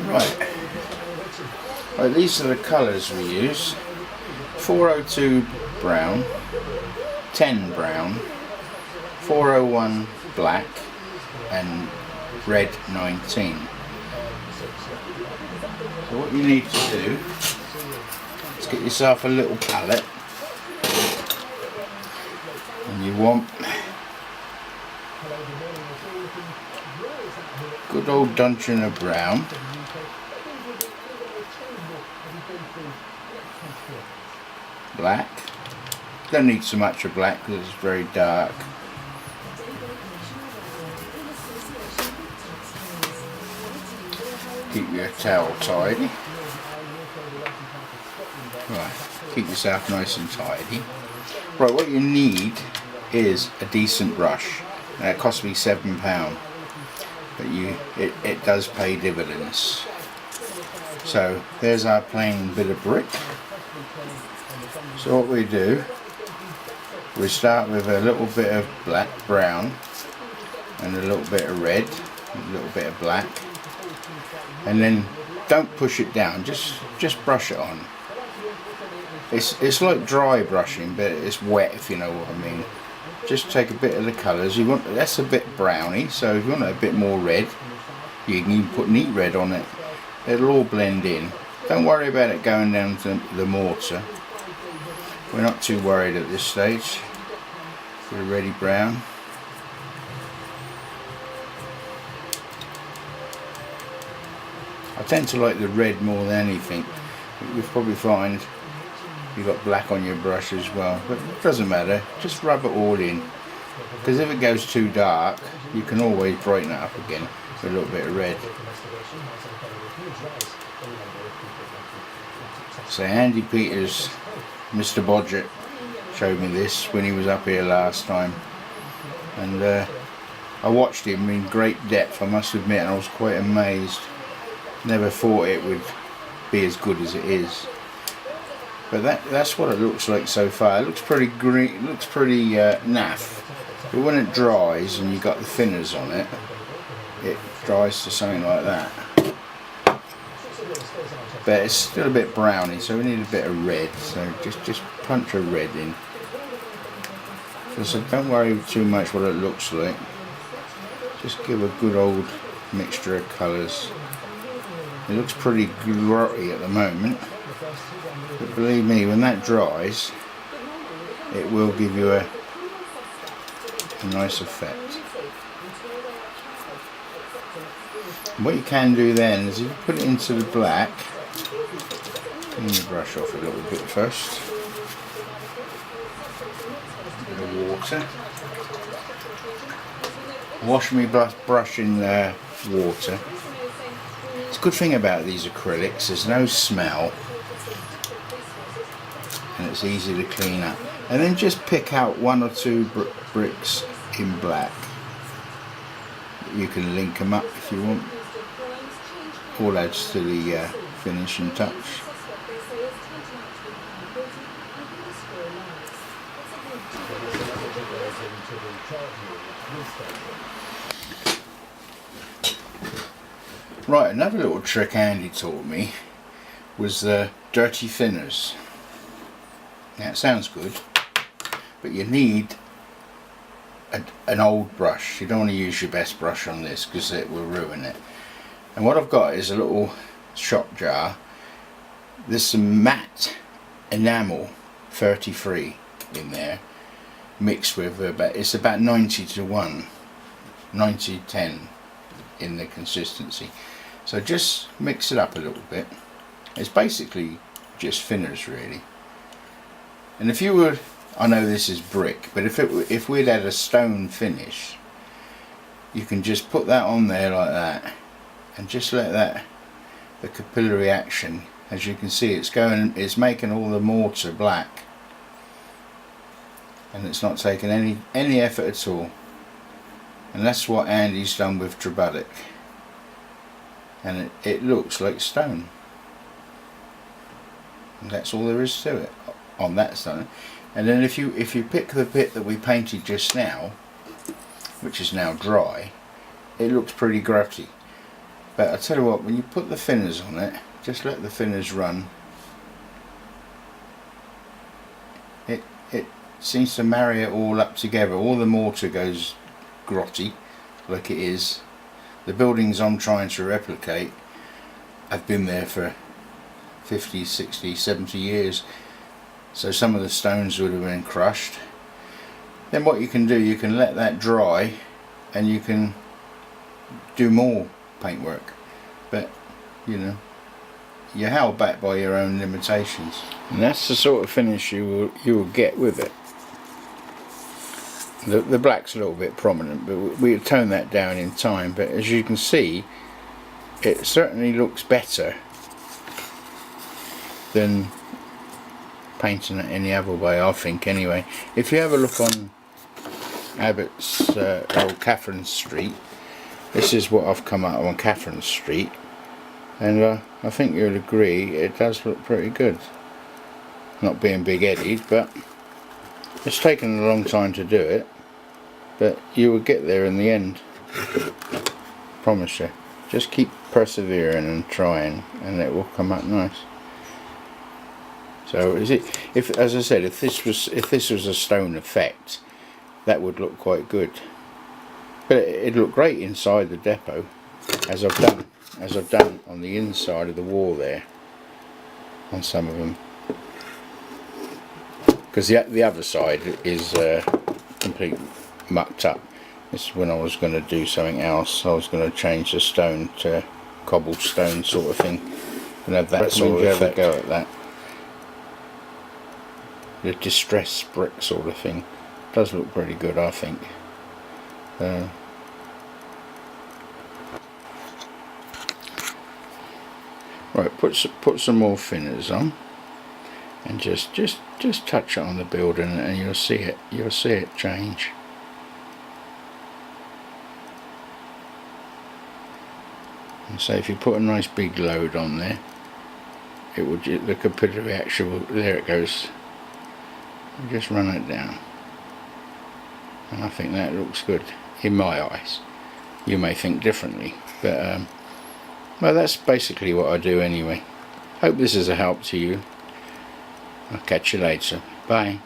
Right. Right, these are the colours we use. 402 brown, 10 brown, 401 black and red 19. So what you need to do is get yourself a little palette, and you want good old Dungeon of brown, black. Don't need so much of black because it's very dark. Keep your towel tidy. Right, keep yourself nice and tidy. Right, what you need is a decent brush. Now, it cost me £7, but it does pay dividends. So there's our plain bit of brick. So what we do, we start with a little bit of brown and a little bit of red, a little bit of black, and then don't push it down, just brush it on. It's like dry brushing, but it's wet, if you know what I mean. Just take a bit of the colours. You want, that's a bit browny, so if you want a bit more red, you can even put neat red on it. It'll all blend in. Don't worry about it going down to the mortar. We're not too worried at this stage. We're ready brown. I tend to like the red more than anything. You'll probably find you've got black on your brush as well, but it doesn't matter, just rub it all in, because if it goes too dark you can always brighten it up again with a little bit of red. So Andy Peters, Mr. Bodgett, showed me this when he was up here last time, and I watched him in great depth, I must admit, and I was quite amazed. Never thought it would be as good as it is. But that's what it looks like so far. It looks pretty green, it looks pretty naff. But when it dries and you've got the thinners on it, it dries to something like that. But it's still a bit browny, so we need a bit of red. So just punch a red in. So don't worry too much what it looks like. Just give a good old mixture of colours. It looks pretty grotty at the moment, but believe me, when that dries, it will give you a nice effect. And what you can do then is if you put it into the black, clean the brush off a little bit first, a bit of water. Wash my brush in water. The good thing about these acrylics, there's no smell and it's easy to clean up. And then just pick out one or two bricks in black. You can link them up if you want. All adds to the finishing touch. Right, another little trick Andy taught me was the dirty thinners. Now it sounds good, but you need an old brush. You don't want to use your best brush on this because it will ruin it. And what I've got is a little shop jar. There's some matte enamel 33 in there, mixed with it's about 90 to 1, 90-10 in the consistency. So just mix it up a little bit. It's basically just thinners really. And if you were, I know this is brick, but if we'd had a stone finish, you can just put that on there like that and just let the capillary action, as you can see, it's making all the mortar black, and it's not taking any effort at all. And that's what Andy's done with Trabudic, and it looks like stone, and that's all there is to it on that stone. And then if you pick the bit that we painted just now, which is now dry, it looks pretty grutty. But I tell you what, when you put the thinners on it, just let the thinners run. It seems to marry it all up together. All the mortar goes grotty, like it is. The buildings I'm trying to replicate have been there for 50, 60, 70 years. So some of the stones would have been crushed. Then what you can do, you can let that dry and you can do more paintwork. But, you know, you're held back by your own limitations. And that's the sort of finish you will get with it. The black's a little bit prominent, but we'll tone that down in time. But as you can see, it certainly looks better than painting it any other way, I think, anyway. If you have a look on Abbott's old Catherine Street, this is what I've come out on Catherine Street, and I think you'll agree it does look pretty good. Not being big-headed, but it's taken a long time to do it, but you will get there in the end. Promise you. Just keep persevering and trying, and it will come out nice. So, as I said, if this was a stone effect, that would look quite good. But it'd look great inside the depot, as I've done on the inside of the wall there, on some of them. Because the other side is completely mucked up. This is when I was going to do something else. I was going to change the stone to cobblestone sort of thing, and have that sort of effect. Go at that. The distressed brick sort of thing does look pretty good, I think. Right, put some more thinners on, and just touch it on the building, and you'll see it change. And so if you put a nice big load on there, it will the capillary action. There it goes. You just run it down, and I think that looks good in my eyes. You may think differently, but well, that's basically what I do anyway. Hope this is a help to you. I'll catch you later. Bye.